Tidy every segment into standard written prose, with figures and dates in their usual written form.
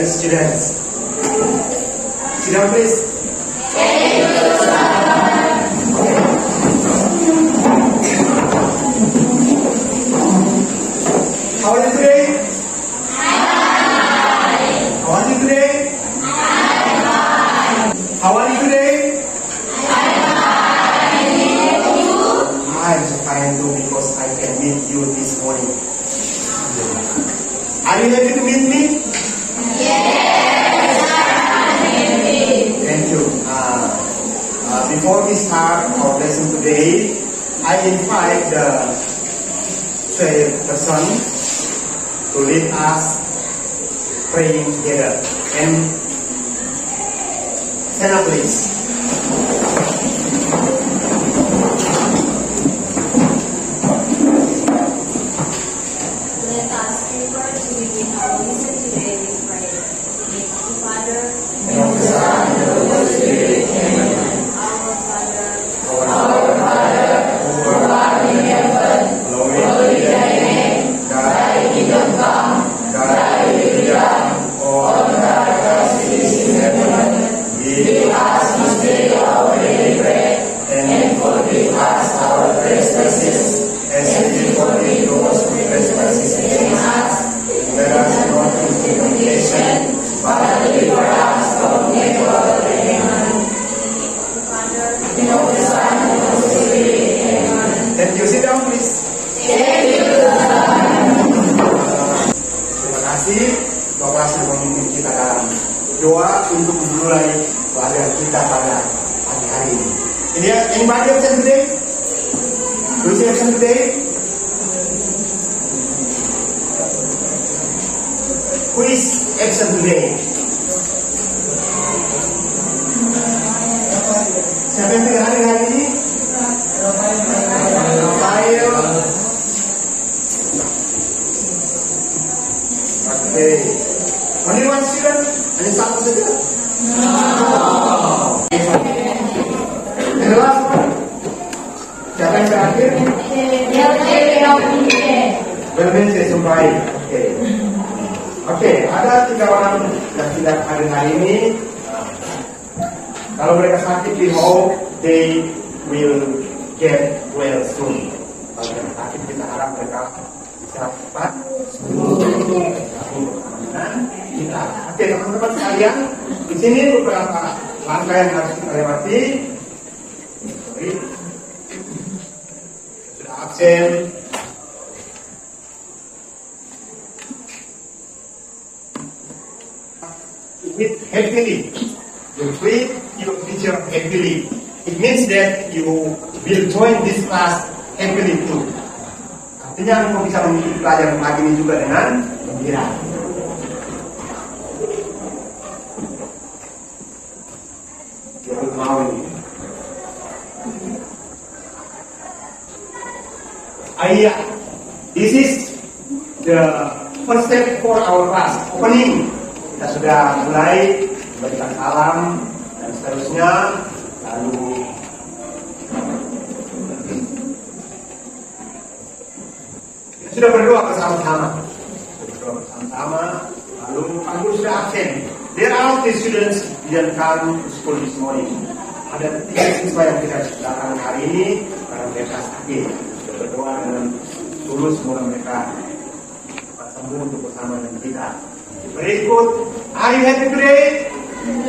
dear students. Sit down, please. How are you today? How are you today? How are you today? I'm so fine too because I can meet you this morning. Are you ready to meet me? Yes, Thank you. Before we start our lesson today, I invite the person to lead us praying together. And stand up, please. let us prepare to begin our lesson today with prayer. In the name of the Father, and of the Son, and of the Holy Spirit. Amen. Our Father, who art in heaven, hallowed be thy name. Thy kingdom come, thy will be done, on earth as it is in heaven. Give us this day our daily bread, and forgive us our trespasses, as we forgive those who trespass against us. Let us not into temptation, but deliver us from evil. Amen. In the name of the Son, and of the Holy Spirit. Amen. Thank you. Sit down, please. Thank you. Terima kasih Bapak sudah memimpin kita dalam doa untuk memulai pelajaran kita pada pagi hari ini. Anybody absent today? Who's absent today? Who is absent today? Siapa yang tidak hadir hari ini? Rafael. Oke. Only one student? Hanya satu saja? No. And the last one? Siapa yang terakhir? Wednesday sampai. Oke, ada 3 orang yang tidak hadir hari ini. Kalau mereka sakit, we hope they will get well soon. Kalau mereka sakit, kita harap mereka bisa cepat sembuh. Kita. Oke, teman-teman sekalian, di sini beberapa langkah yang harus kita lewati. Sudah absen. With happily, you treat your teacher happily. It means that you will join this class happily too. Artinya engkau bisa mengikuti pelajaran pagi ini juga dengan gembira. Jangan mau ini. Ayah, this is the first step for our class opening. Kita sudah mulai memberikan salam dan seterusnya, lalu kita sudah berdoa bersama-sama, lalu aku sudah absen. There are 3 students yang come to school this morning. Ada 3 siswa yang tidak datang hari ini karena mereka sakit. Sudah berdoa dengan tulus semoga mereka cepat sembuh untuk bersama dengan kita. Very good. Are you happy today?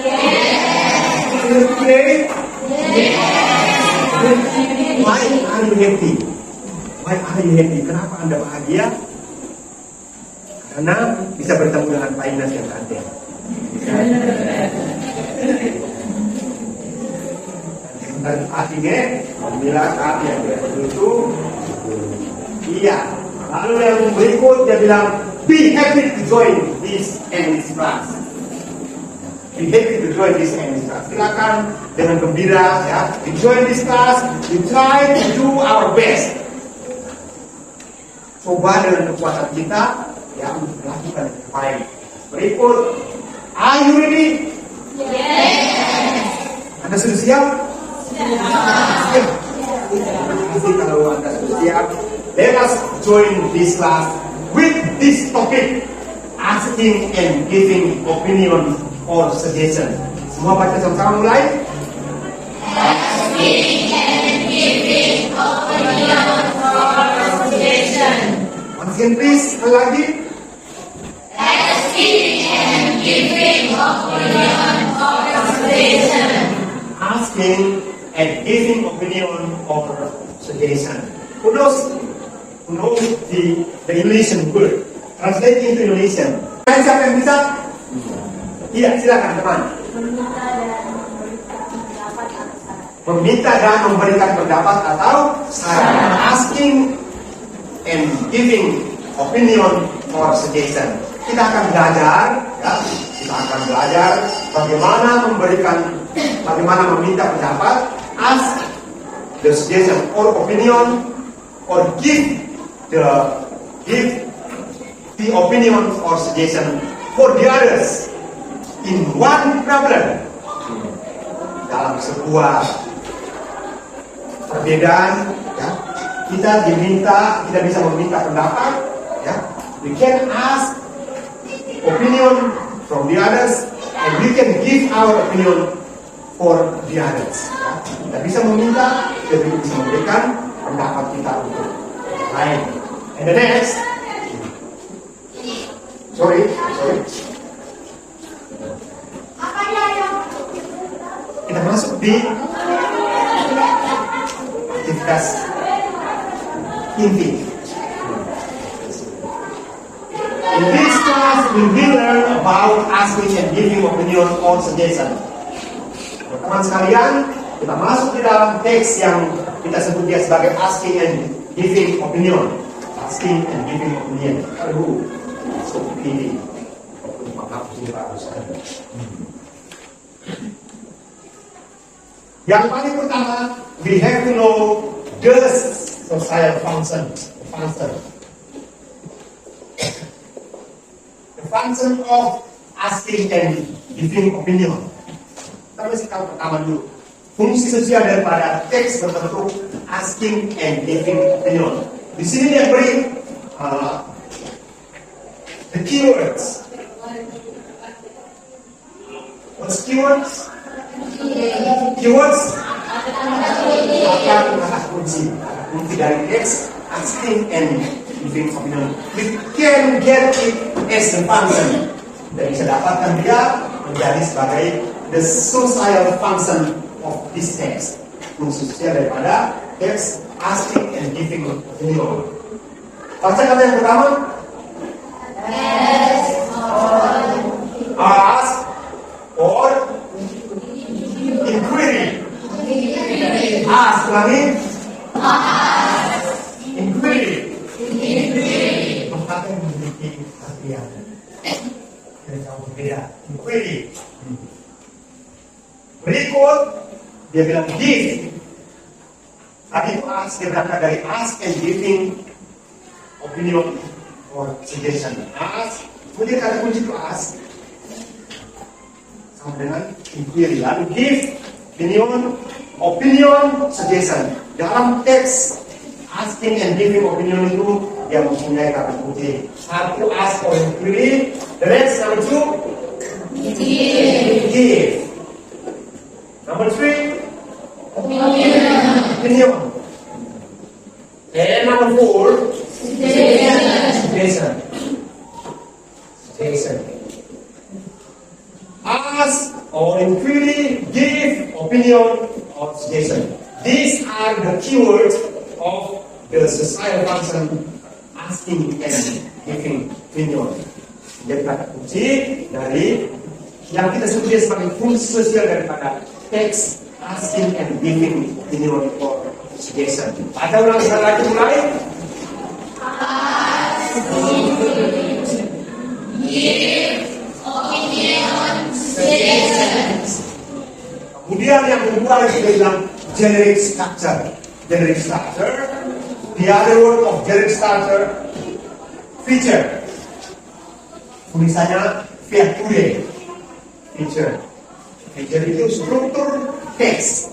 Yes. Are you happy today? Yes. Why are you happy? Why are you happy? Kenapa Anda bahagia? Karena bisa bertemu dengan Pak Inas yang cantik. Dan artinya, apabila saat yang tidak begitu, iya. Lalu yang berikut dia bilang, be happy to join this English class. Be happy to join this English class. Silakan dengan gembira ya, to join this class. We try to do our best. Coba dengan kekuatan kita ya untuk melakukan yang terbaik. Berikut, are you ready? Yes. Anda sudah siap? Siap. Terima kasih kalau Anda sudah siap. Let us join this class with this topic. asking and giving opinion or suggestion. Semua baca sama-sama mulai. Asking and giving opinion or suggestion. Once again please, sekali lagi. Asking and giving opinion or suggestion. Asking and giving opinion or suggestion. Who knows the Indonesian word? Translate into Indonesian. Siapa yang bisa? Iya, silakan teman. Meminta dan memberikan pendapat atau saran. Asking and giving opinion or suggestion. Kita akan belajar, ya. Kita akan belajar bagaimana meminta pendapat, ask the suggestion or opinion, or give the opinion or suggestion for the others in one problem. Dalam sebuah perbedaan, ya, kita bisa meminta pendapat, ya. We can ask opinion from the others, and we can give our opinion for the others. Ya. Kita bisa meminta, kita bisa memberikan pendapat kita untuk lain. And the next, sorry. Kita masuk di aktivitas inti. In this class, we will learn about asking and giving opinion or suggestion. Teman-teman sekalian, kita masuk di dalam teks yang kita sebut dia sebagai asking and giving opinion. Asking and giving opinion. Aduh, so pilih. Yang paling pertama, we have to know the social function. The function of asking and giving opinion. Kita mesti tahu pertama dulu fungsi sosial daripada teks berbentuk asking and giving opinion. Di sini dia beri the keywords. What's keywords? Keywords akan kata kunci dari teks asking and giving opinion. We can get it as a function. Dan bisa dapatkan dia menjadi sebagai the social function of this text. Fungsi sosial daripada teks asking and giving opinion. Baca kata yang pertama. Ask or inquiry. Ask lagi. Inquiry. Tempat yang memiliki artian. Yang berbeda. Inquiry. Berikut dia bilang give. Tadi itu ask, dia berangkat dari ask and giving opinion or suggestion. Ask, kemudian kata kunci itu ask sama dengan inquiry. Lalu give, opinion, suggestion. Dalam teks asking and giving opinion itu dia mempunyai kata kunci. Satu, ask or inquiry. The next, number two, give. Number three, opinion. And number four, suggestion. Ask or inquiry, give, opinion, or suggestion. These are the keywords of the social function asking and giving opinion. Jadi kata kunci dari yang kita sebut sebagai fungsi sosial daripada teks asking and giving opinion or suggestion. Ada ulang sekali lagi mulai. Give opinion, suggestion. Kemudian yang kedua kita bilang generic structure. Generic structure. The other word of generic structure, feature. Tulisannya feature. Feature. Feature itu struktur teks.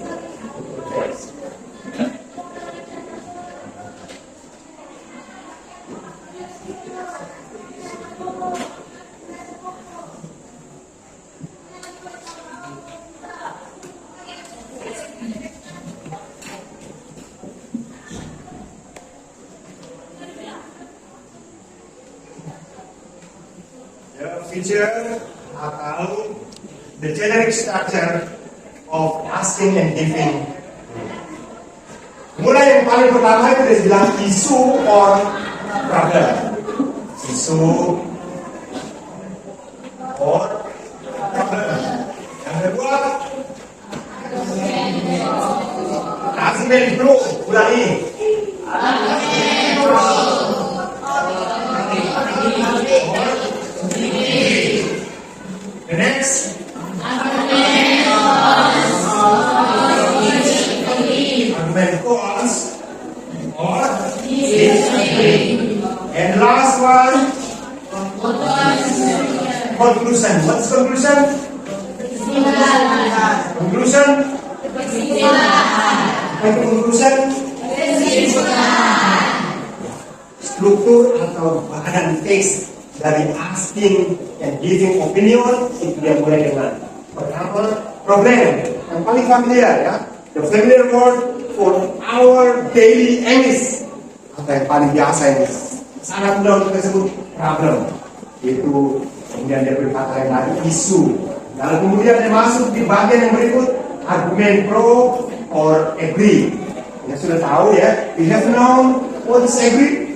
teacher atau the generic structure of asking and giving. Mulai yang paling pertama itu dia bilang isu or problem. Isu or problem. Yang kedua, argument pro. Ulangi. The next. Argument cause or disagree. And last one, conclusion. What's conclusion? Conclusion? Conclusion? Struktur atau bahan teks dari asking and giving opinion itu dia mulai dengan pertama problem yang paling familiar ya, the familiar word for our daily English atau yang paling biasa ini sangat mudah untuk disebut problem, itu kemudian dia berkata yang lain isu, lalu kemudian dia masuk di bagian yang berikut argument pro or agree. Ya sudah tahu ya, we have known what is agree.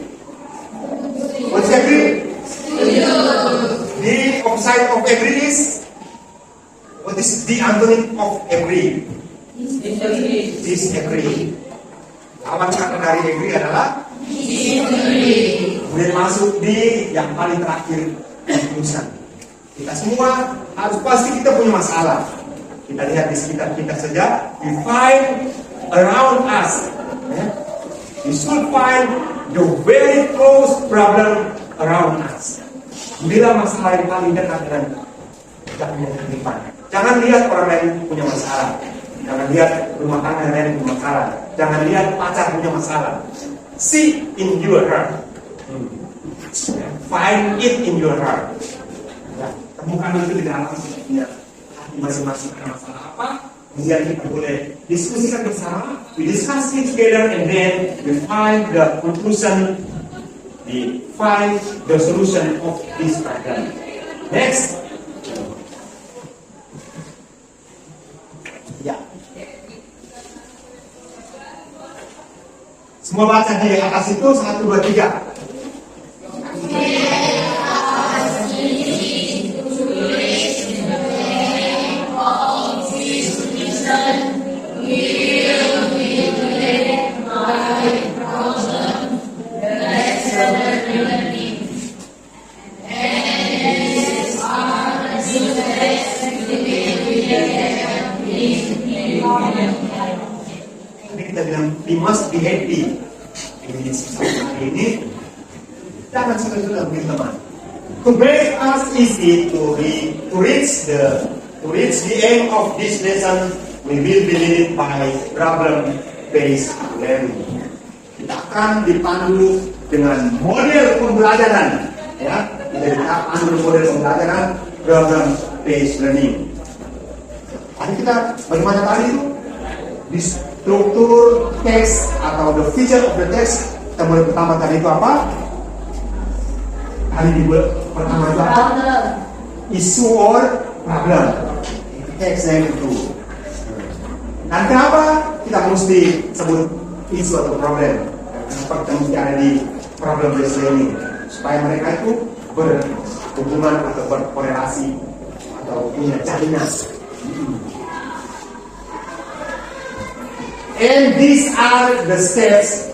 What's agree? The opposite of agree is, what is the antonym of agree? Disagree. Lawan kata dari agree adalah disagree. Kemudian masuk di yang paling terakhir, conclusion. Kita semua harus pasti kita punya masalah. Kita lihat di sekitar kita saja, we find around us. We should find the very close problem around us. Bila masalah yang paling dekat dengan kita punya kehidupan. Jangan lihat orang lain punya masalah. Jangan lihat rumah tangga yang lain punya masalah. Jangan lihat pacar punya masalah. See in your heart. Find it in your heart. Temukan itu di dalam hati masing-masing ada masalah apa. Kemudian kita boleh diskusikan bersama, we discuss it together, and then we find the conclusion, we find the solution of this problem. Next. Ya. Semua baca di atas itu 1, 2, 3. Kita bilang we must be happy. Ini jangan sudah teman. To make us easy to reach the aim of this lesson, we will be led by problem-based learning. Kita akan dipandu dengan model pembelajaran, ya. Kita dipandu model pembelajaran problem-based learning. Tadi kita bagaimana tadi itu? Di struktur teks atau the feature of the text, kita mulai pertama tadi itu apa? Tadi pertama itu apa? Isu or problem. Teksnya itu. Dan kenapa kita mesti sebut isu atau problem? Kenapa kita mesti ada di problem based learning? Supaya mereka itu berhubungan atau berkorelasi atau punya jalinan. And these are the steps.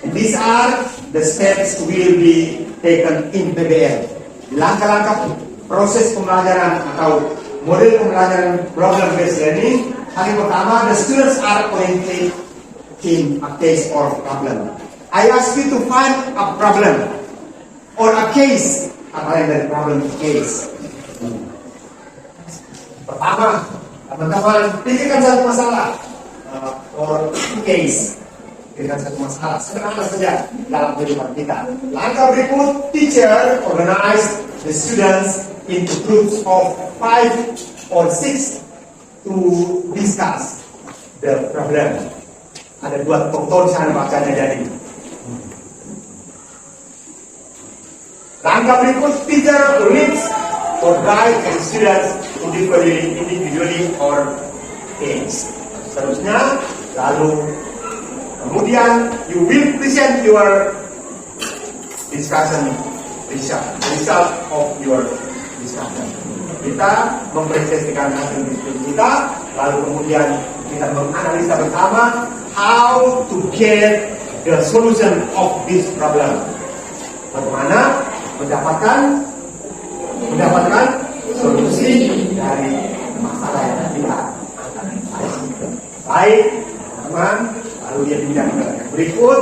And these are the steps will be taken in PBL. Langkah-langkah proses pembelajaran atau model pembelajaran problem-based learning. Yang pertama, the students are oriented in a case or problem. I ask you to find a problem or a case. Apa yang dari problem case? Pertama, teman-teman pikirkan satu masalah or case. Pikirkan satu masalah sederhana saja dalam kehidupan kita. Langkah berikut, teacher organize the students into groups of 5 or 6 to discuss the problem. Ada 2 faktor di sana bacanya jadi. Langkah berikut, teacher leads or guide and students individually or teams. Seterusnya, lalu kemudian you will present your discussion result of your discussion. Kita mempresentasikan hasil diskusi kita, lalu kemudian kita menganalisa bersama how to get the solution of this problem. Bagaimana mendapatkan solusi dari masalah yang kita analisa. Baik, teman-teman, lalu dia pindah ke yang berikut.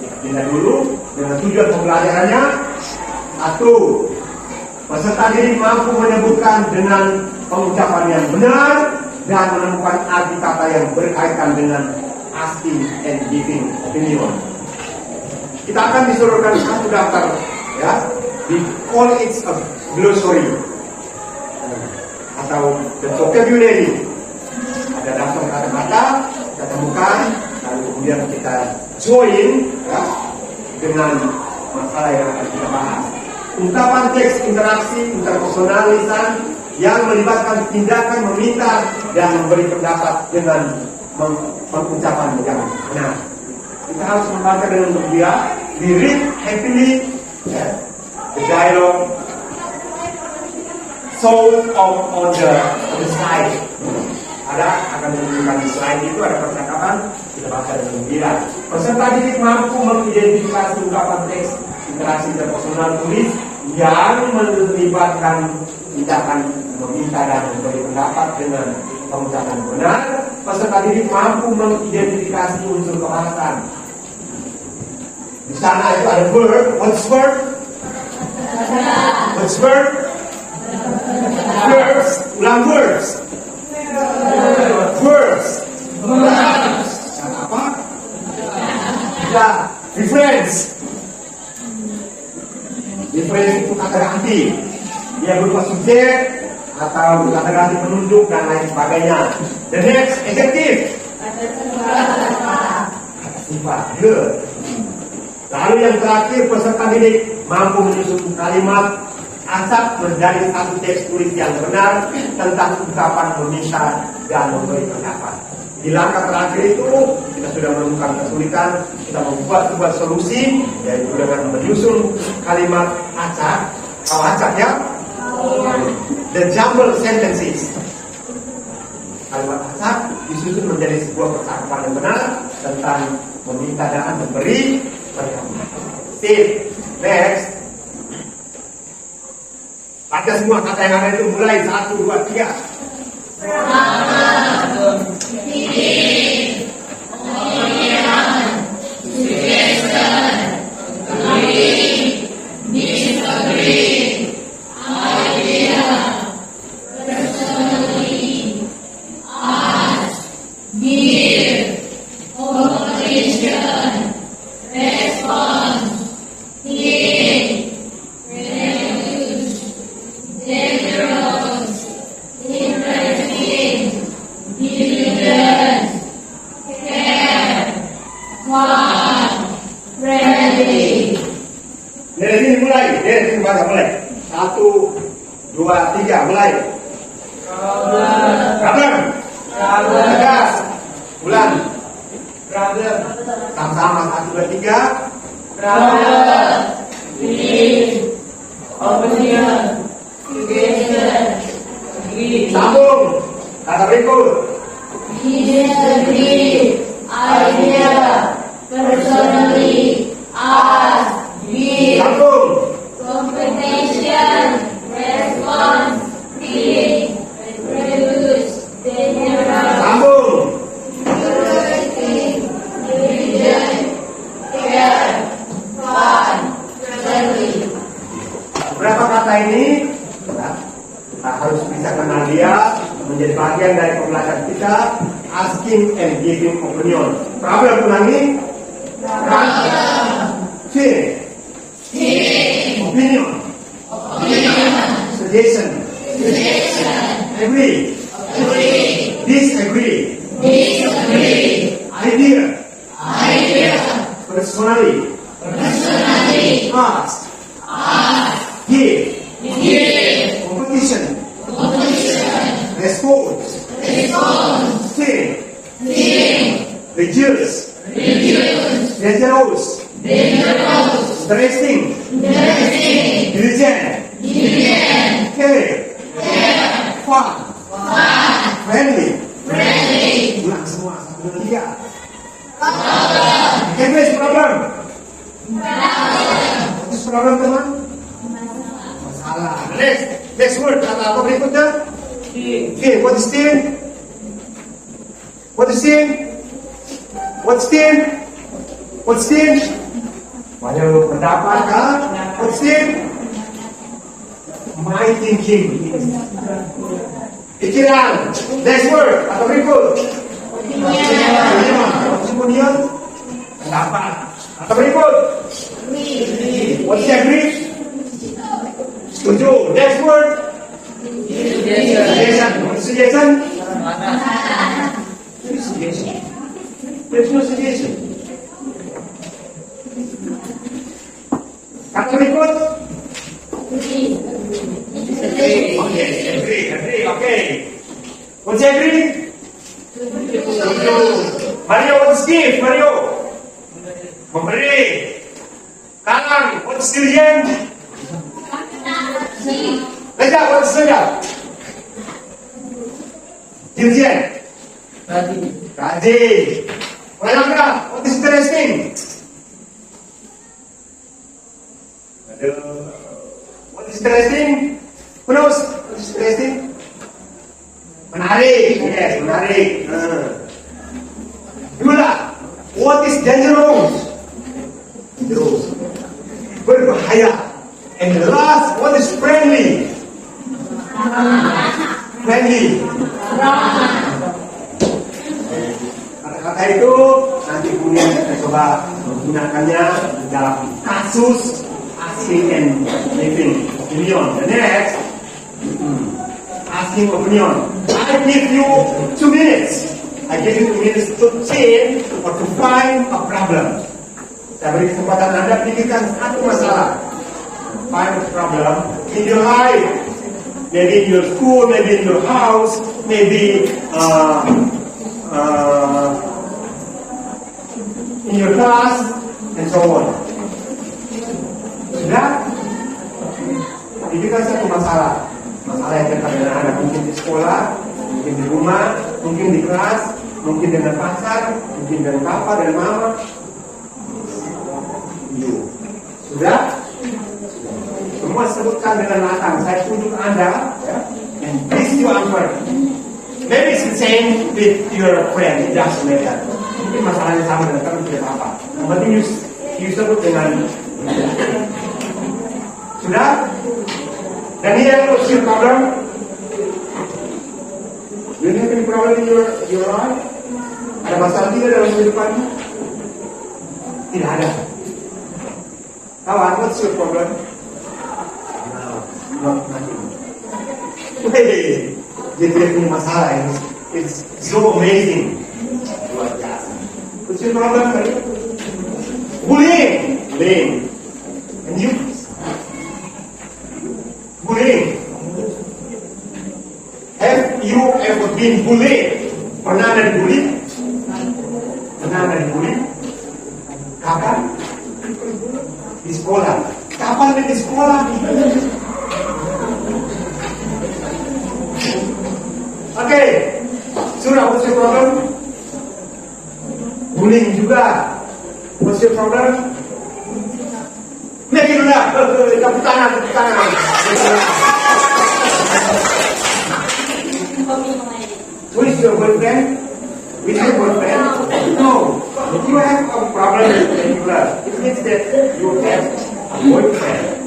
Kita pindah dulu dengan tujuan pembelajarannya. 1. Peserta didik mampu menyebutkan dengan pengucapan yang benar dan menemukan arti kata yang berkaitan dengan asking and giving opinion. Kita akan disuruhkan satu daftar, ya, we call it a glossary atau the vocabulary. Ada daftar kata-kata kita temukan, lalu kemudian kita join, ya, dengan masalah yang akan kita bahas. Ungkapan teks interaksi interpersonal lisan yang melibatkan tindakan meminta dan memberi pendapat dengan pengucapan yang benar. Kita harus membaca dengan gembira. We read happily, yeah, the dialogue so on the slide. Ada akan menunjukkan di slide itu ada percakapan, kita baca dengan gembira. Peserta didik mampu mengidentifikasi ungkapan teks interaksi interpersonal tulis yang melibatkan tindakan meminta dan memberi pendapat dengan pengucapan benar. Peserta didik mampu mengidentifikasi unsur kebahasan. Di sana itu ada word, what's word? What's word? Words, ulang words. Words. Apa? Ya, reference. Reference itu kata ganti. Dia berupa subjek atau kata ganti penunjuk dan lain sebagainya. The next, adjective. Kata sifat. Good. Lalu yang terakhir, peserta didik mampu menyusun kalimat acak menjadi satu teks tulis yang benar tentang ungkapan meminta dan memberi pendapat. Di langkah terakhir itu kita sudah menemukan kesulitan, kita membuat sebuah solusi, yaitu dengan menyusun kalimat acak. Tahu acak ya? The jumble sentences. Kalimat acak disusun menjadi sebuah percakapan yang benar tentang meminta dan memberi pendapat. Sip. Next. Baca semua kata yang ada itu mulai 1, 2, 3. Dari sini mulai, dari sini baca mulai. 1, 2, 3, mulai. Problem. Tegas. Ulang. Problem. Sama-sama 1, 2, 3. Problem. Belief. Opinion. Suggestion. Agree. Sambung. Kata berikut. Disagree. Idea. Personally. Ask. Give. Sambung. Competition. Response. Feeling. Reduce. Dangerous. Sambung. Diligent. Care. Fun. Friendly. Beberapa kata ini kita harus bisa kenal dia menjadi bagian dari pembelajaran kita. Asking and giving opinion. Problem ulangi. Feeling. Opinion. Suggestion. Agree. Disagree. Idea. Personally. Ask. expose, sin, reduce, dangerous, dressing, diligent, care, fun, friendly. Ulang semua satu dua tiga. English problem. English problem teman. Masalah. Next word kata apa berikutnya? Okay, what is sin? What is sin? What's sin? What's sin? Banyak pendapat kan? What's sin? My thinking. Pikiran. Next word atau berikut? Opinion. Pendapat. Atau berikut? What's agree? Setuju. Next word? Suggestion. What's suggestion? Suggestion. There's no suggestion. Kata berikut? Agree. Okay. What's agree? Mario, what's give? Mario. Memberi. Kanan, what's diligent? Lejak, what's lejak? Diligent. Rajin. Mana? What is interesting? What is interesting? Who knows? What is interesting? Menarik. Yes, menarik. Dua. What is dangerous? Dangerous. Berbahaya. And the last, what is friendly? Friendly. Kata-kata itu nanti kemudian kita coba menggunakannya dalam kasus asking and giving opinion. The next, asking opinion. I give you 2 minutes. I give you 2 minutes to change or to find a problem. Saya beri kesempatan Anda pikirkan satu masalah. Find a problem in your life. Maybe in your school, maybe in your house, maybe in your class, and so on. Sudah? Pikirkan satu masalah. Masalah yang terkait Anda mungkin di sekolah, mungkin di rumah, mungkin di kelas, mungkin dengan pacar, mungkin dengan papa dan mama. Sudah? Semua sebutkan dengan matang. Saya tunjuk Anda, ya, and this you answer. Maybe it's the same with your friend. It doesn't matter. Mungkin masalahnya sama dengan kamu tidak apa. Yang penting you sebut dengan. Sudah? Daniel, what's your problem? Do you have any problem in your life? Ada masalah tidak dalam kehidupanmu? Tidak ada. Kawan, what's your problem? No, nothing. Hey, dia tidak punya masalah. It's so amazing. Luar biasa. What's your problem? Bullying. And you? Bullying. Have you ever been bullied? Pernah ada dibully? Kapan? Di sekolah. Kapan di sekolah? Okay. Surah, what's your problem? Bullying juga. What's your problem? Maybe not. Tepuk tangan. Who is your boyfriend? With your boyfriend? No. If you have a problem with love, it means that you have a boyfriend.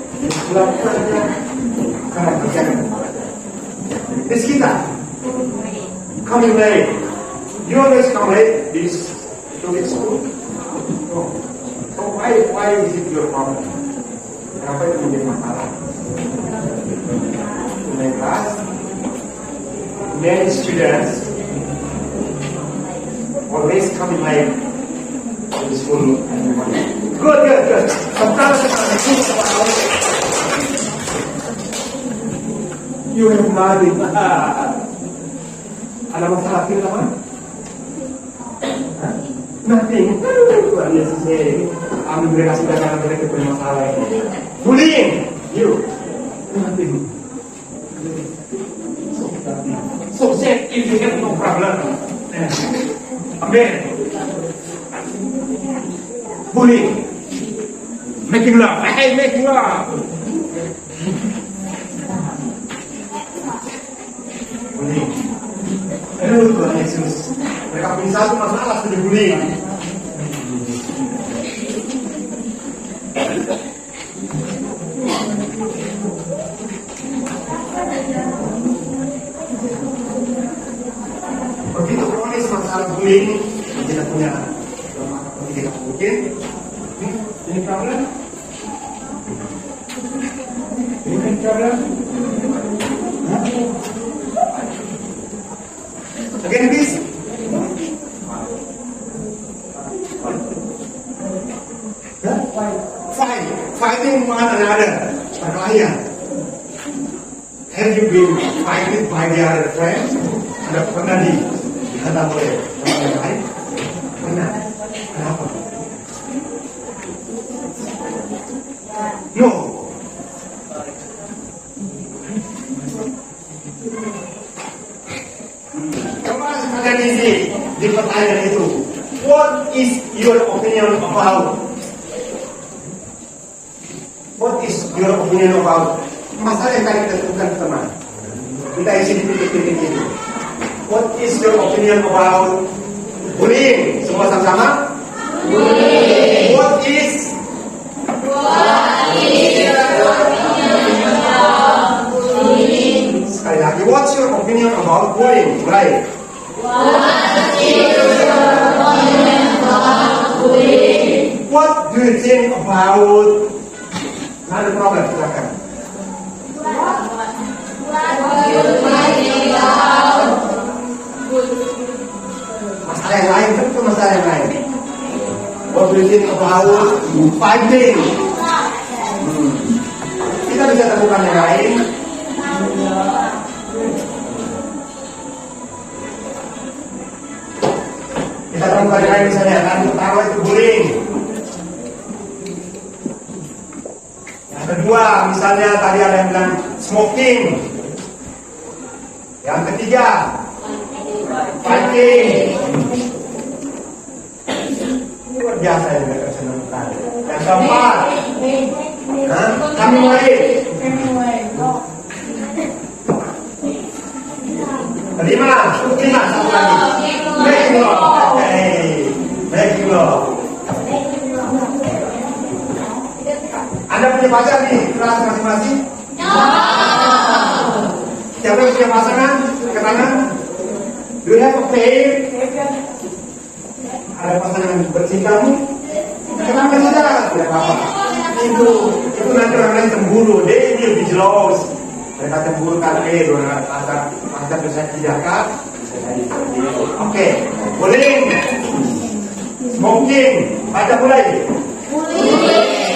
This kita. Coming late. You always come late to this school? No. So why is it your problem? Kenapa itu menjadi masalah? In my class, many students always coming late to the school. Good. You have nothing. Ada masalah kiri apa? Nothing. Tuhan Yesus ambil mereka sudah karena mereka punya masalah ini. Bullying. You. Nothing. So said if you have no problem. Amen. Bullying. Making love. Hey, making love. Bullying. Aduh Tuhan Yesus. Mereka punya satu masalah sudah bullying. Begitu kronis masalah bullying, kita punya kita mungkin ini problem. Ini problem. Again this. Fighting one another. Perkelahian. Have you been fighted by the other friends? Ada pernah dihadap oleh orang lain? Pernah. Kenapa? No. Coba kalian isi di pertanyaan itu. What is your opinion about? What is your opinion about masalah yang tadi kita tentukan teman? Kita isi di titik-titik itu. What is your opinion about bullying? Semua sama-sama? Bullying. What is your opinion about bullying? Sekali lagi, what's your opinion about bullying? Mulai. What is your opinion about bullying? What do you think about? Ada problem, silakan. Masalah yang lain, tentu masalah yang lain. What do you think about fighting? Kita bisa temukan yang lain. Kita temukan yang lain misalnya, kan pertama itu bullying. Kedua, misalnya tadi ada yang bilang smoking. Yang ketiga, fighting. Ini luar biasa yang mereka senangkan. Yang keempat, kami mulai. Kelima, satu lagi. Making love. Making love. Anda punya pacar di kelas masing-masing? No. Siapa yang punya pasangan? Ke kanan. Do you have a pair? Ada pasangan bercintamu? Kenapa saja? Tidak apa-apa. Itu nanti orang lain cemburu. They will be jealous. Mereka cemburu kan? Pacar bisa tidakkan? Oke. Bullying. Smoking. Baca mulai. Bullying.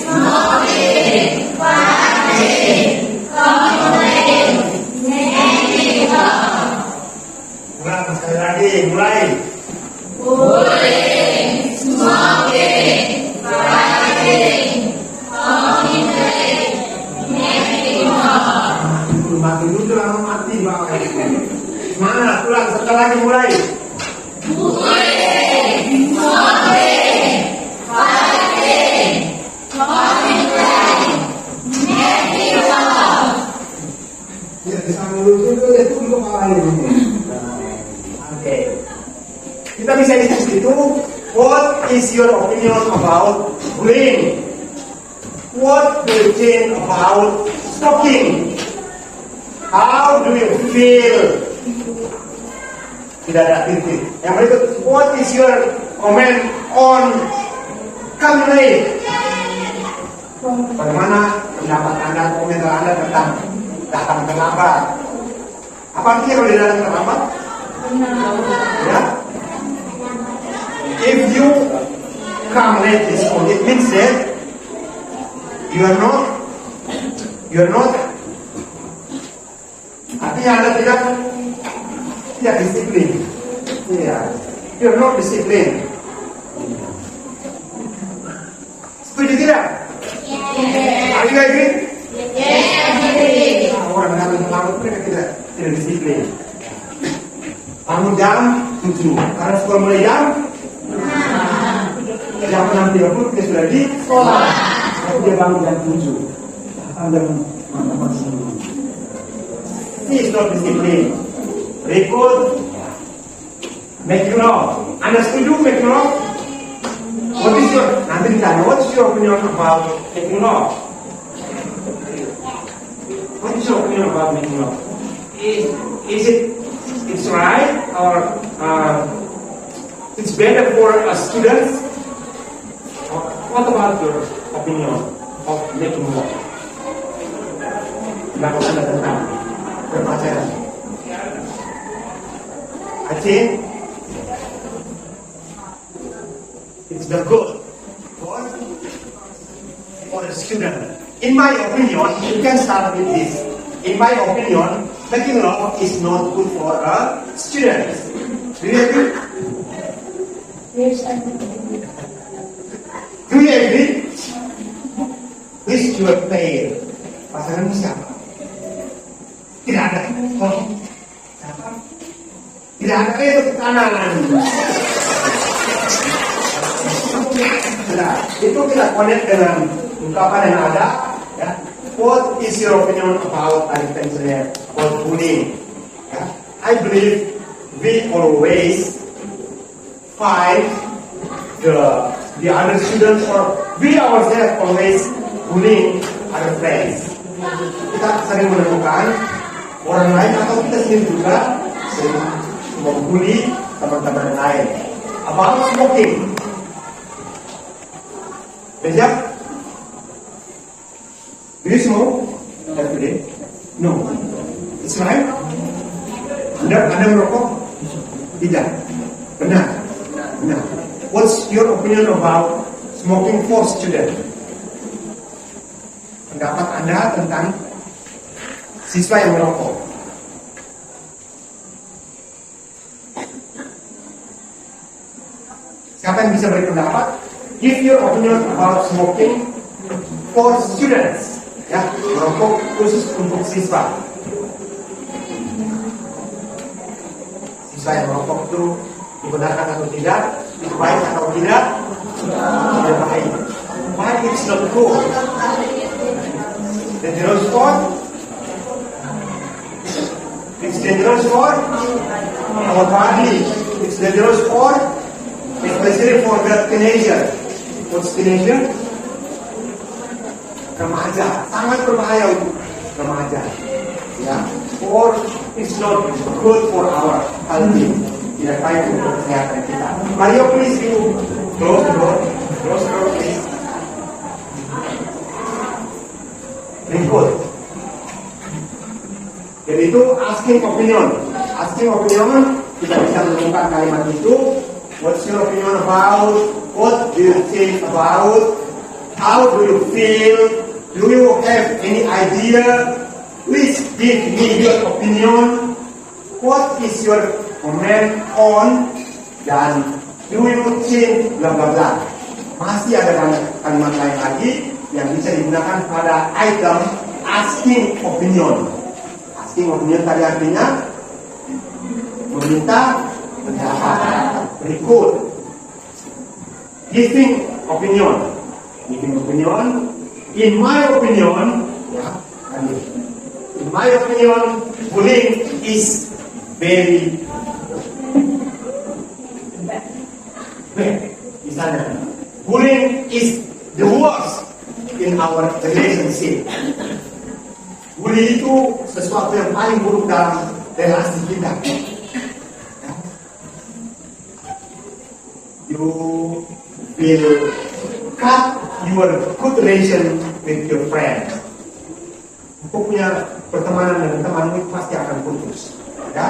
Smoking, fighting, complaining, making love. Mulai sekali lagi, mulai. Bullying, smoking, fighting, complaining, making love. Mati dulu lama mati banget. Semangat, ulang sekali lagi mulai. Bullying, smoking, fighting. Oke. Kita bisa diskusi itu. What is your opinion about bullying? What do you think about smoking? How do you feel? Tidak ada titik. Yang berikut, what is your comment on complaint? Bagaimana pendapat Anda, komentar Anda tentang datang terlambat? Apa artinya kalau dia datang terlambat? Ya? If you come late this morning, it means that you are not. Artinya Anda tidak tidak disiplin. Ya, you're not disciplined. Setuju tidak? Are you agree? Orang bangun mereka tidak disiplin. Bangun jam 7 karena sekolah mulai jam jam 6.30 dia sudah di sekolah. Tapi dia bangun jam 7. Anda he is not disciplined. Berikut make you know. Anda setuju make you know? What is your nanti ditanya what is your opinion about make you know? What is your opinion about make you know? Is it's right or it's better for students? What about your opinion of making law? Pendapat Anda tentang berpacaran? I think it's the good for the student. In my opinion, you can start with this. In my opinion, making law is not good for a student. Do you agree? Yes, I do. Do you agree? Who is your player? Pasanganmu siapa? Tidak ada. Oh, siapa? Tidak ada itu kanan. Nah, itu kita connect dengan ungkapan yang ada. Ya. What is your opinion about pensioners or bullying? Ya. I believe we always find the other students or we ourselves always bullying other friends. Kita sering menemukan orang lain atau kita sendiri juga sering membuli teman-teman lain. About smoking. Bejak? Do you smoke every day? No. It's right? Anda merokok? Tidak. Benar. Benar. What's your opinion about smoking for students? Pendapat Anda tentang siswa yang merokok? Siapa yang bisa beri pendapat? Give your opinion about smoking for students. Ya, merokok khusus untuk siswa. Siswa yang merokok itu dibenarkan atau tidak? Baik atau tidak? Tidak baik. Why it's not good? Dangerous for? It's dangerous for our body. It's dangerous for, especially for the teenager. What's teenager? Remaja. Sangat berbahaya untuk remaja. Ya, or it's not good for our health. Tidak baik untuk kesehatan kita. Mario, please you close the door. Close the door, please. Berikut. Jadi itu asking opinion. Asking opinion kita bisa menemukan kalimat itu. What's your opinion about? What do you think about? How do you feel? Do you have any idea? Please give me your opinion. What is your comment on? Dan do you think bla bla bla. Masih ada banyak kalimat lain lagi yang bisa digunakan pada item asking opinion. Asking opinion tadi artinya meminta pendapat. Berikut giving opinion. Giving opinion. In my opinion, bullying is very bad. Misalnya, bullying is the worst in our relationship. Bullying itu sesuatu yang paling buruk dalam relasi kita. You will cut your good relation with your friend. Untuk punya pertemanan dengan temanmu itu pasti akan putus, ya.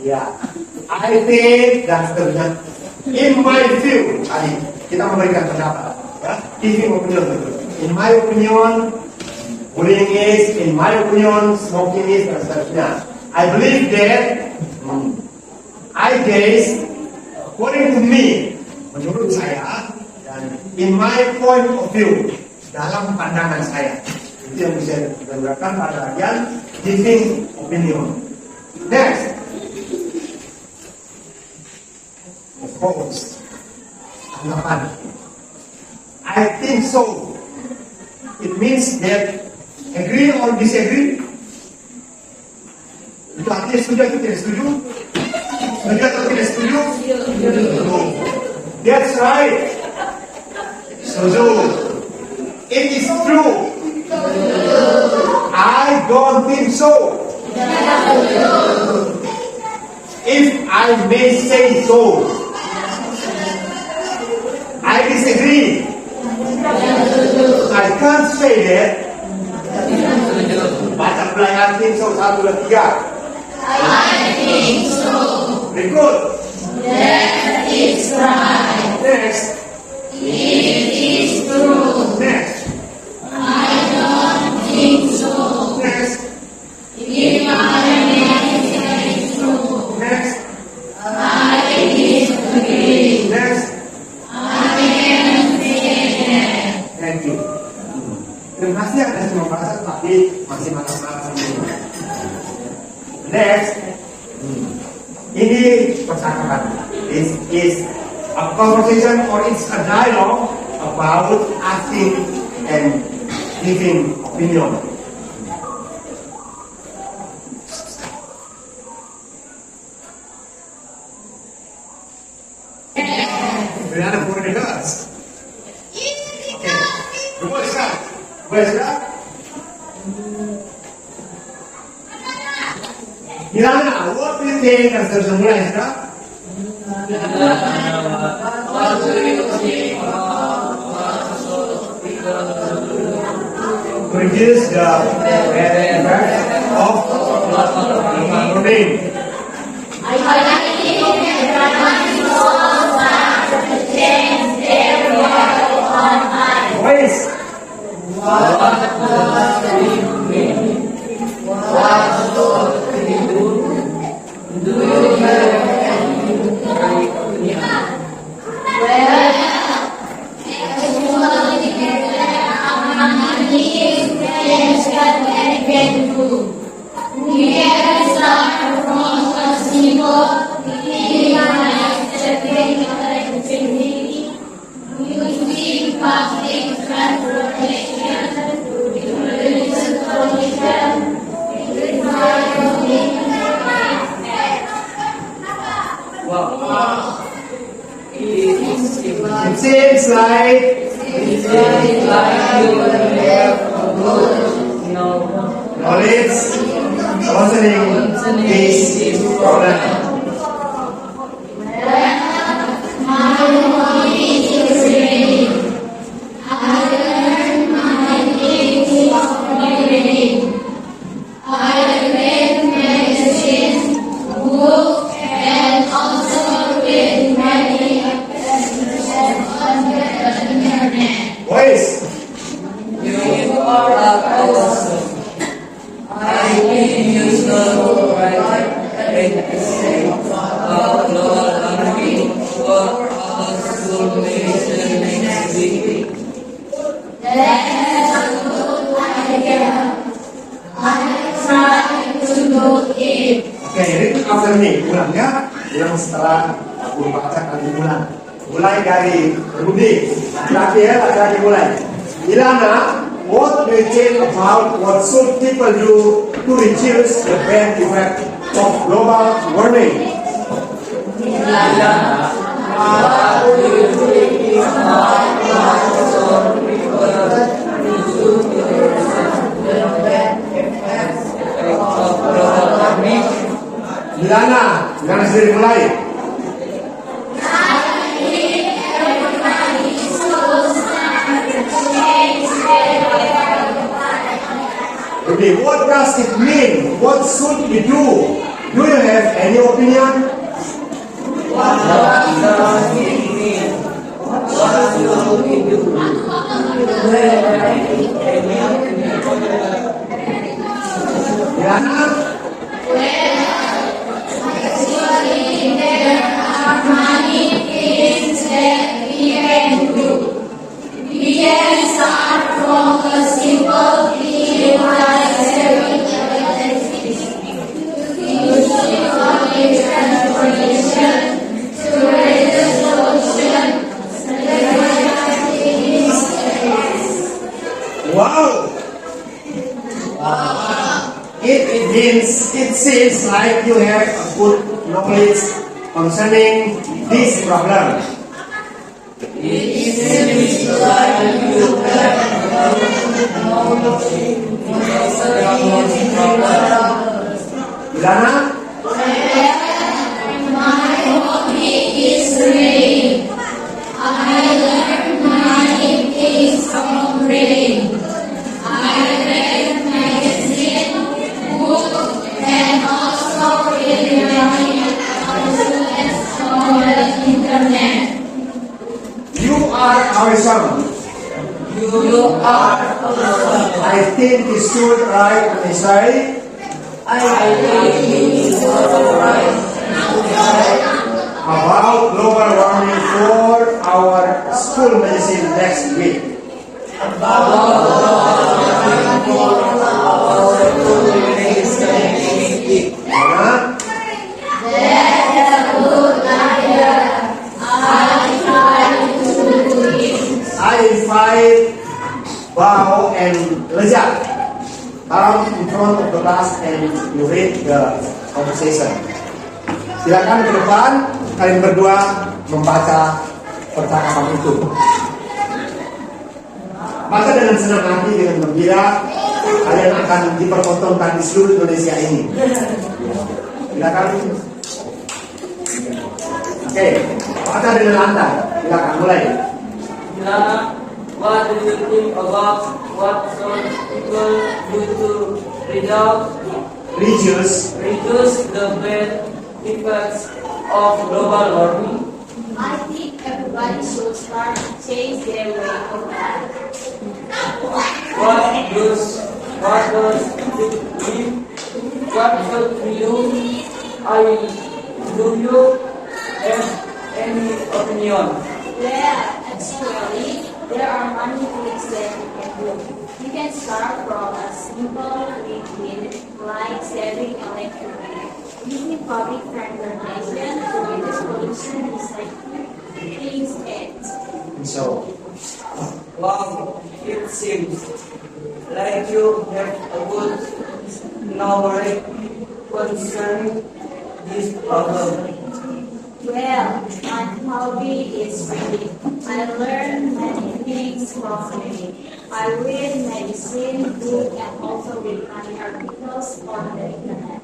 Ya, I think dan seterusnya. In my view, tadi kita memberikan pendapat. Ya. giving opinion. In my opinion, bullying is, in my opinion, smoking is, dan seterusnya. I believe that, I guess, according to me, menurut saya, dan in my point of view, dalam pandangan saya, itu yang bisa digunakan pada bagian giving opinion. Next, of course, tanggapan. I think so. It means that agree or disagree. Itu artinya setuju atau tidak setuju? Setuju atau tidak setuju? No. That's right. Setuju. It is true. I don't think so. If I may say so, I disagree. I can't say that. Baca pelayan think so 1, 2, 3. I think so. Very good. That is right. Next. It is true. Next. I don't think so. Next. If I may say so, Next. I disagree. Next. I can say that. Thank you. Terima kasih ada semua bahasa tapi masih malas-malasan dulu. Next. Ini percakapan. This is a conversation or it's a dialogue about asking and giving opinion. Banana for the girls. Okay. The boys come. Boys come. Milana, what do you think as the mulai sudah? Reduce the effect of protein. Boys. It seems like knowledge concerning this problem. Boys. Oke, jadi after nih ulangnya yang setelah aku baca kali ulang. Mulai dari Rudi, laki-laki mulai. Ilana, what do you think about what should people do to reduce the bad effect of global warming? Ilana, what do you think about what should people do to reduce the bad effects of global warming? Ilana sendiri mulai. Okay, what does it mean? What should we do? Do you have any opinion? What does it mean? What Wow! It seems like you have a good knowledge concerning this problem. Ilana? You are our son. I think you should write an essay about global warming for our school medicine next week. Huh? I invite Bao and Lezat come in front of the class and you read the conversation. Silakan ke depan, kalian berdua membaca percakapan itu. Baca dengan senang hati, dengan gembira. Kalian akan dipertontonkan di seluruh Indonesia ini. Silakan. Oke, baca dengan lancar. Silakan mulai. What do you think about what some people do to reduce the bad effects of global warming? I think everybody should start to change their way of life. What should we do? Do you have any opinion? Well, actually, there are many things that you can do. You can start from a simple routine like saving electricity, using public transportation to reduce pollution, recycling things, and So, Wow, it seems like you have a good knowledge concerning this problem. well, my hobby is reading. I learn many things from reading. I read medicine book and also read many articles on the internet.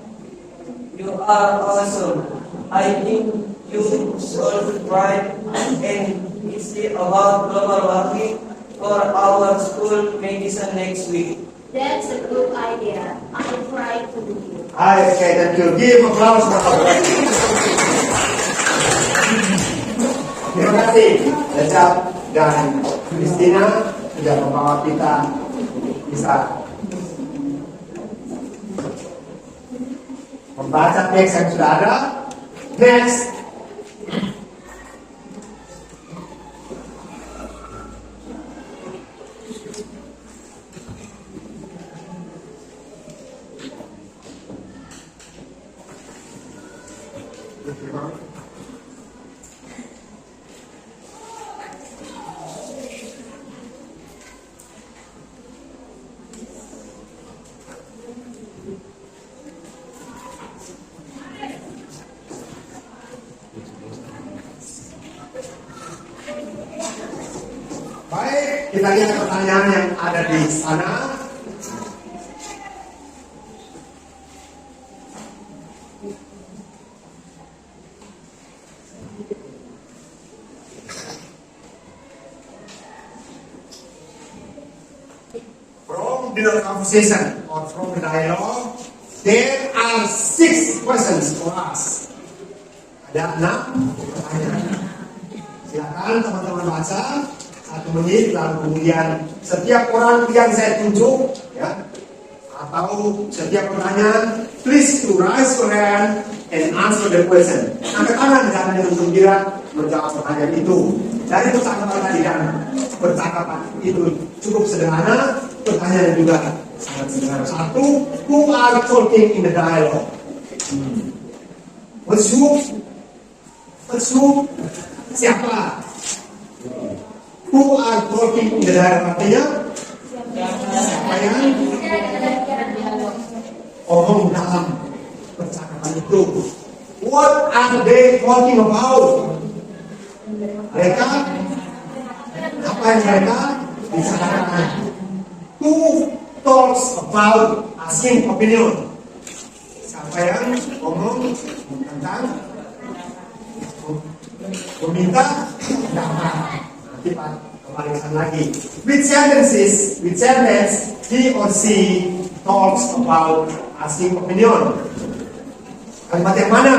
You are awesome. I think you should write an essay about global warming for our school medicine next week. That's a good idea. I'll try to do it. okay, thank you. Give applause for our Terima kasih, Lezat dan Christina sudah membawa kita bisa membaca teks yang sudah ada. Next. Baik, kita lihat pertanyaan yang ada di sana. From the conversation or from the dialogue, there are 6 questions for us. Ada 6 pertanyaan. Silakan teman-teman baca 1 menit, lalu kemudian setiap orang yang saya tunjuk, ya, atau setiap pertanyaan, please to raise your hand and answer the question. Angkat tangan jangan dengan gembira menjawab pertanyaan itu. Dari percakapan tadi dan percakapan itu cukup sederhana, pertanyaan juga sangat sederhana. 1, who are talking in the dialogue? What's who? Siapa? Who are talking in the dialogue? Artinya siapa yang omong dalam percakapan itu? What are they talking about? Mereka apa yang mereka bicarakan? Who talks about asking opinion? Siapa yang ngomong tentang meminta pendapat? Nanti Pak kembali lagi. Which sentence he or she talks about asking opinion? Kalimat yang mana?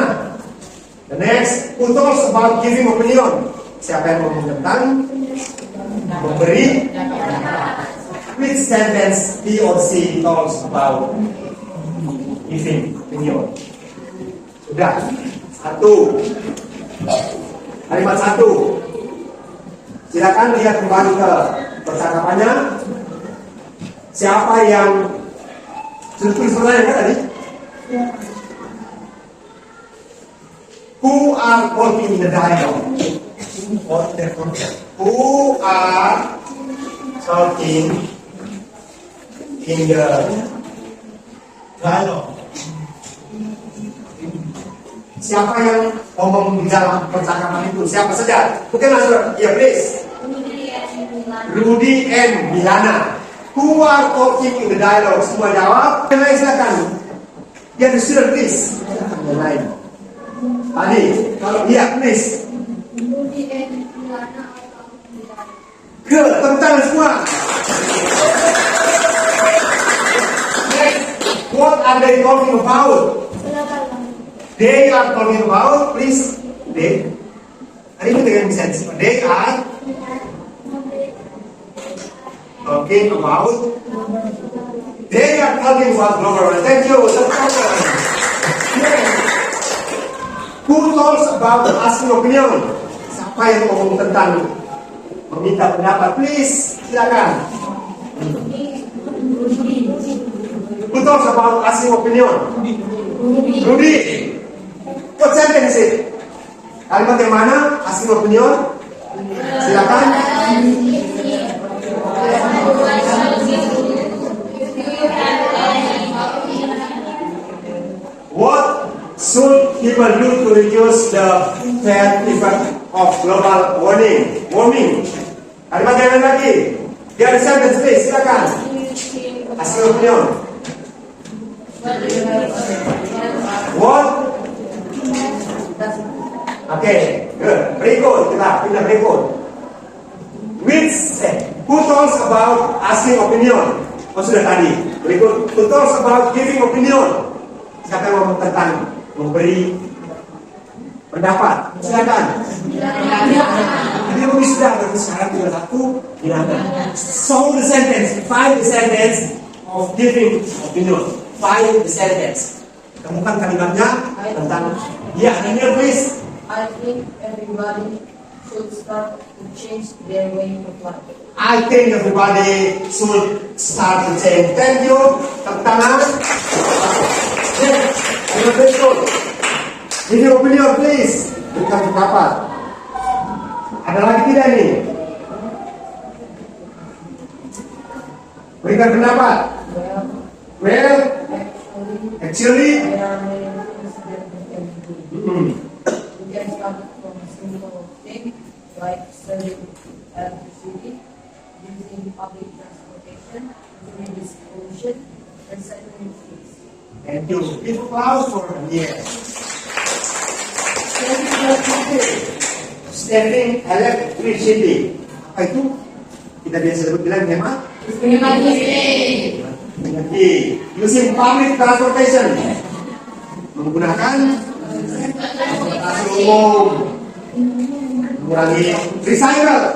The next, who talks about giving opinion? Siapa yang ngomong tentang memberi pendapat? Which sentence he or she talks about giving opinion? Sudah. 1. Kalimat 1. Silakan lihat kembali ke percakapannya. Siapa yang sudah tulis pertanyaan kan tadi? Who are talking in the dialogue? Who are talking in the dialogue? Siapa yang ngomong di dalam percakapan itu? Siapa saja? Mungkin langsung, ya please. Rudy and Milana. Who are talking in the dialogue? Semua jawab. Yang lain silakan. Yang sudah please. Yang lain. Tadi, kalau dia please. Tepuk tangan semua. What are they talking about? They are talking about, please. They. Hari ini dengan bisa disebut. They are talking about. They are talking about global warming. Thank you. Who talks about asking opinion? Siapa yang ngomong tentang meminta pendapat? Please, silakan. Who talks about asking opinion? Rudy. What sentence is it? Kalimat yang mana? Asking opinion? Silakan. What should people do to reduce the bad effect of global warming? Kalimat yang lain lagi. Dia ada sentence please, silakan. Asking opinion. What? Okay, good. Berikut, kita pindah berikut. Who talks about asking opinion? Oh sudah tadi. Berikut, who talks about giving opinion? Siapa yang ngomong tentang memberi pendapat? Silakan. Ini mungkin sudah berarti sekarang tinggal 1 bilangan. So the sentence, find the sentence of giving opinion. Find the sentence. Temukan kalimatnya tentang ya, ini please. I think everybody should start to change their way of life. I think everybody should start to change. Thank you. Tepuk tangan. Terima kasih. Ini opinion please. Berikan pendapat. Ada lagi tidak nih? Berikan pendapat. Well, actually, there are many things that we can do. We can start from simple things like saving electricity, using public transportation, reduce pollution, recycling things. thank you. Give applause for yes. Saving electricity. Apa itu? Kita biasa sebut bilang hemat. Energi. Using public transportation. Menggunakan transportasi umum. Mengurangi recycle.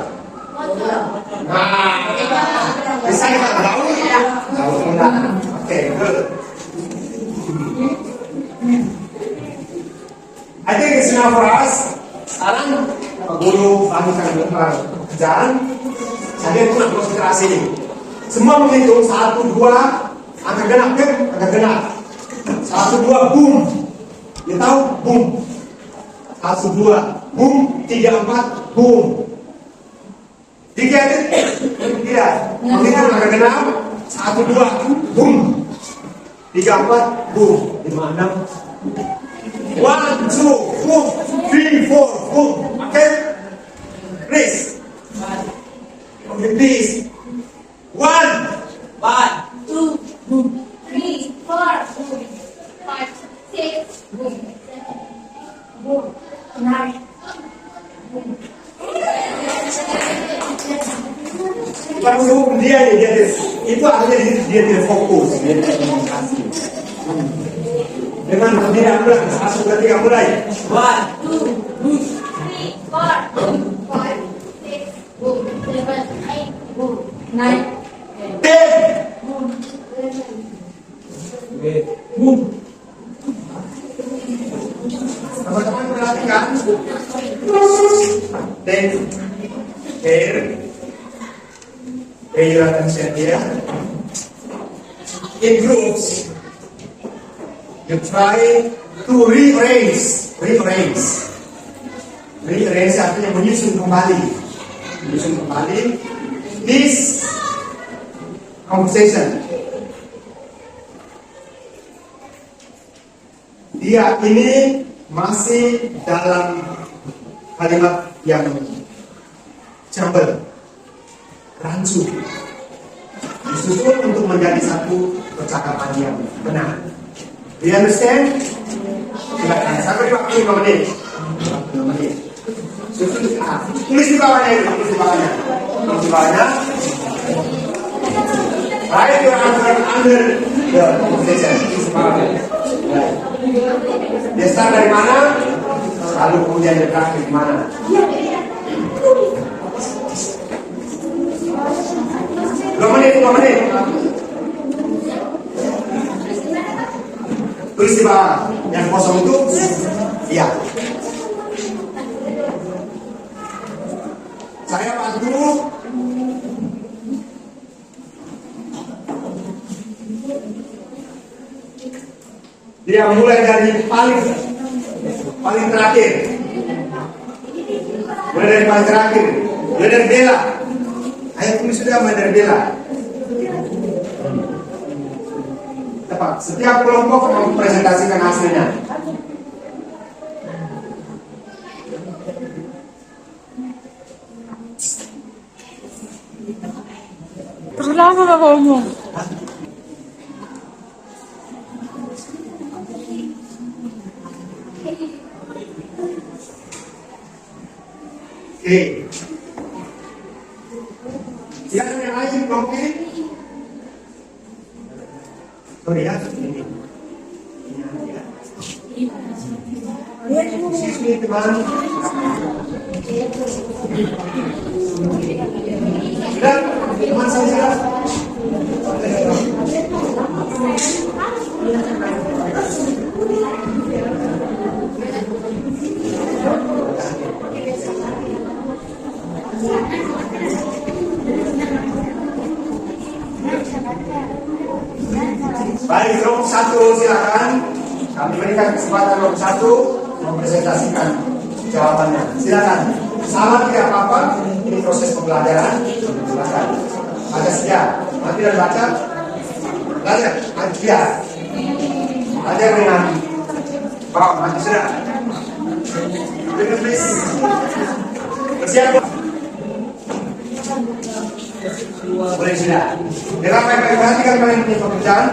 Nah, recycle daur ulang. Oke, good. I think it's enough for us. Sekarang guru lanjutkan pekerjaan. Kalian pun konsentrasi. Semua menghitung 1, 2, angka genap kan? Angka genap. 1, 2, boom. Ya tahu? Boom. 1, 2, boom. 3, 4, boom. 3 tidak. Menghitung angka genap. 1, 2, boom. 3, 4, boom. 5, 6. 1, 2, boom. 3, 4, boom. Okay? Please. Okay, please. 1, 2, 3, 4, 5, 6, 9. bukan hukum dia nih, itu artinya dia tidak fokus, dia tidak konsentrasi. Dengan berdiri ambil, 1, 2, 3 mulai. 1, 2, 3, 4, 5, 6, 7, 8, 9, 10. Teman-teman perhatikan. Then, here, pay your attention here. In groups, you try to rearrange artinya menyusun kembali this conversation. Dia ini masih dalam kalimat yang jumble, rancu, disusun untuk menjadi satu percakapan yang benar. Do you understand? Silakan. Sampai 5 menit. 5 menit. Susun tulis di bawahnya itu, tulis di bawahnya. Write your answer under the conversation. Tulis di bawahnya. Dia start dari mana? Lalu kemudian dia terakhir di mana? 2 menit. Tulis di bawah. Yang kosong itu iya. Saya bantu. Dia mulai dari paling terakhir. Mulai dari paling terakhir. Mulai dari Bella. Ayo tulis sudah mulai dari Bella. Tepat. Setiap kelompok mempresentasikan hasilnya. Terus lama gak ngomong? Oke. Siapa yang lain oke? Sorry ya, ini. Excuse me, teman. Sudah, teman saya. Baik, kelompok 1 silakan. Kami berikan kesempatan kelompok 1 mempresentasikan jawabannya. Silakan. Salah tidak apa-apa. Ini proses pembelajaran. Silakan. Ada sedia. Nanti dan baca. Belajar. Aja. Belajar dengan bawa mati sudah. Dengan please. Bersiap. Boleh sudah. Dengan perhatikan kalian punya pekerjaan.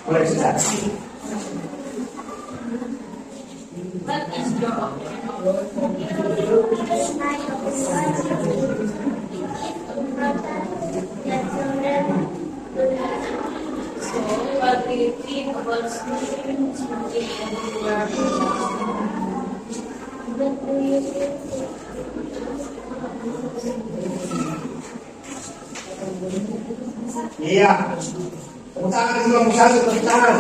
Boleh sudah. What is your So, what do you think about smoking and Iya. Tepuk tangan semua, satu tepuk tangan.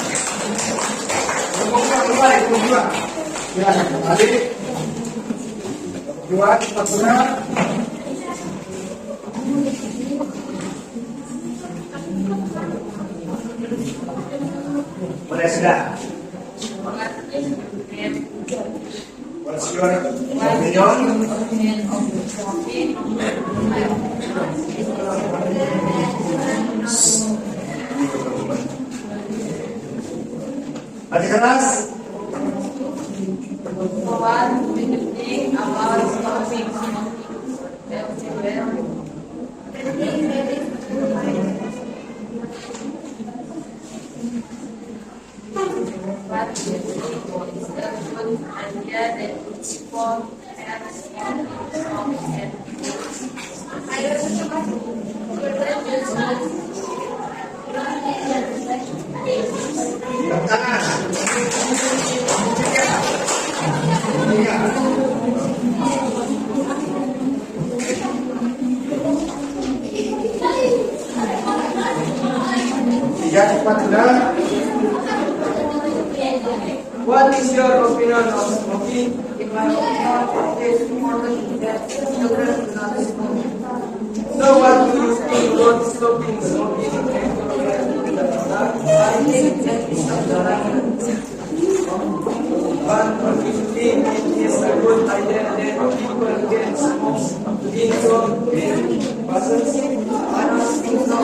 Tepuk dua. Silakan kembali. Dua, cepat gerak. Boleh sudah. What's your opinion? Hati keras. What do you think about stopping smoking? What do you think is the good idea that people have smoking and Tepuk tangan. Iya. Tiga, cepat sudah. What is your opinion of smoking? in my opinion, it is important that children do not smoke. So what do you think about stopping smoking? I think that is not the right. What do you think it is a good idea that people can smoke in buses? I don't think so.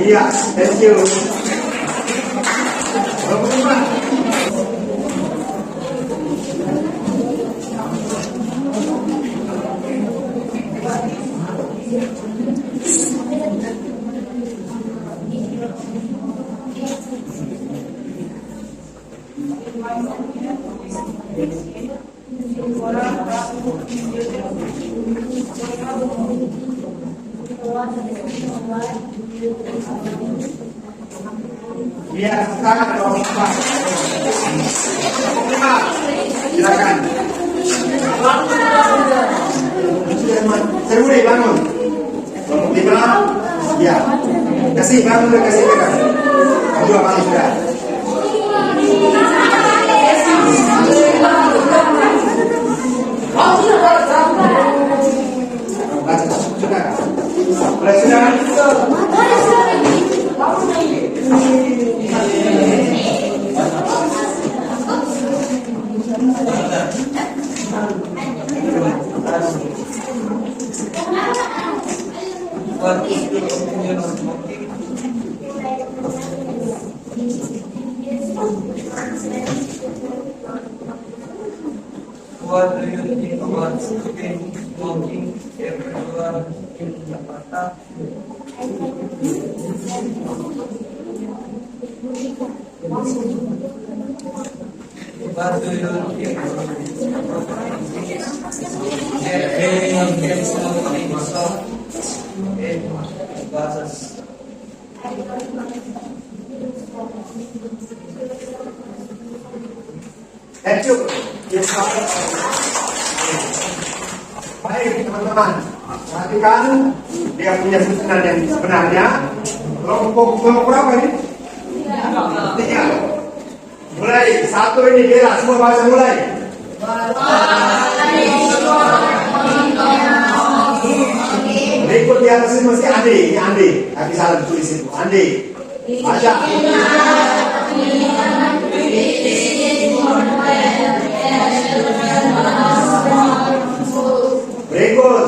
Iya, thank you. Nomor 5. Iya, sekarang nomor 4. Silakan. Seruri bangun. Nomor 5. Ya. Kasih bangun dan kasih pegang. Dua kali sudah. Sudah. Boleh sudah. What is your opinion on smoking? What do you think about smoking everywhere in Jakarta? What do you think about everyone can smoke in shop and buses? Thank you. Yes, baik teman-teman, perhatikan dia punya susunan yang sebenarnya. Kelompok berapa ini? 3. Mulai satu ini Bella, semua bahasa mulai. Berikut di atas ini mesti Andi, ini Andi. Tapi salah ditulis itu, Andi. Baca. Berikut.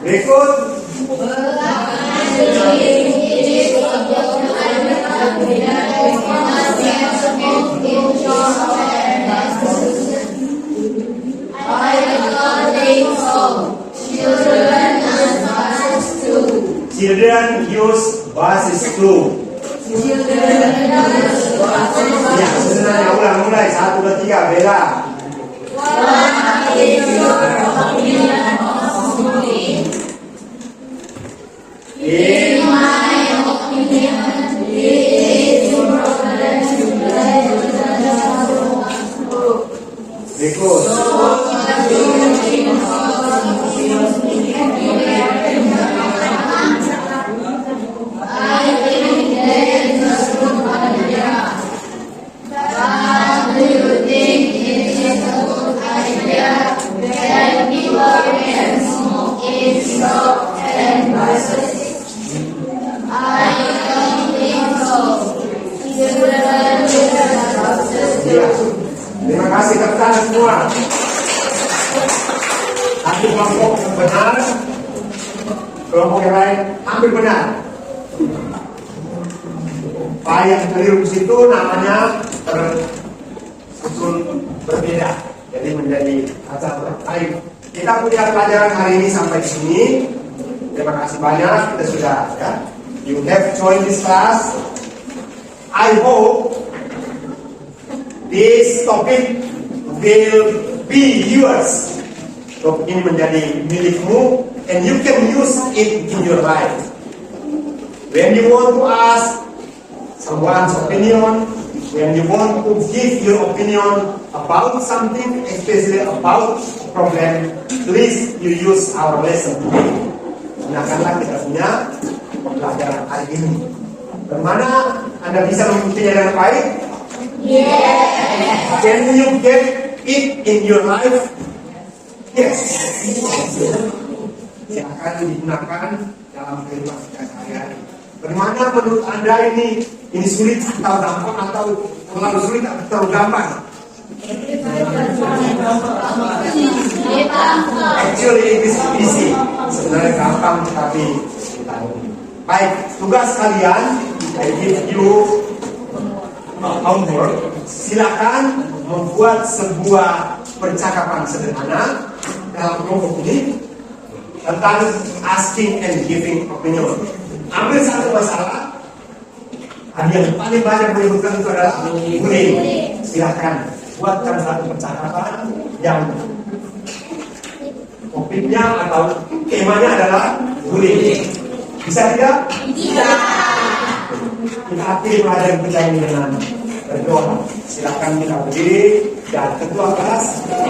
Berikut. Children use buses too. Ya, sebenarnya ulang mulai 1, 2, 3 Bella. Ya, terima kasih teman semua. Satu kelompok yang benar, kelompok yang lain hampir benar. Pak yang keliru di situ namanya tersusun berbeda, jadi menjadi acara baik. Kita punya pelajaran hari ini sampai di sini. Terima kasih banyak, kita sudah ya. You have joined this class. I hope this topic will be yours. Topik ini menjadi milikmu, and you can use it in your life. When you want to ask someone's opinion, when you want to give your opinion about something, especially about a problem, please you use our lesson today. Gunakanlah kita punya pembelajaran hari ini. Bagaimana Anda bisa mengikutinya dengan baik? Yes. Can you get it in your life? Yes. Silakan digunakan dalam kehidupan kita sehari-hari. Bagaimana menurut Anda ini sulit atau gampang, atau terlalu sulit atau terlalu gampang? Actually it is easy. Sebenarnya gampang tetapi baik. Tugas kalian, I give you homework. Silakan membuat sebuah percakapan sederhana dalam kelompok ini tentang asking and giving opinion. Ambil satu masalah. Yang paling banyak menyebutkan itu adalah bullying. Silakan buatkan satu percakapan yang topiknya atau temanya adalah bullying. Bisa tidak? Bisa. Kita akhiri pelajaran kita ini dengan berdoa. Silakan kita berdiri, dan ketua kelas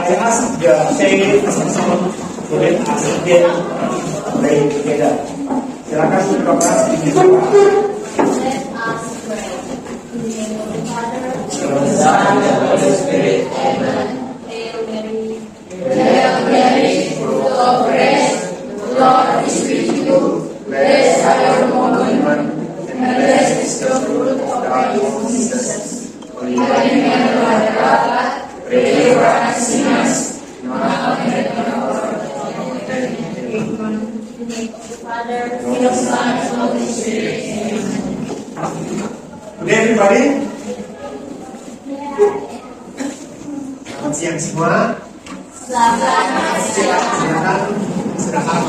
I ask the same to let us again pray together. Silakan ketua kelas berdoa. Let us pray. In the name of the Father, The Son, and the Holy Spirit. Amen. Hail Mary. Hail Mary, full of grace, the Lord is with you. Blessed are you among women, and blessed is the fruit of thy womb, Jesus. Holy Mary, Mother of God, pray for us sinners, now and at the hour of our death. In the name of the Father, Of the Son, and Holy Spirit. Amen. Good day everybody. Selamat siang semua. Selamat siang. Silakan istirahat.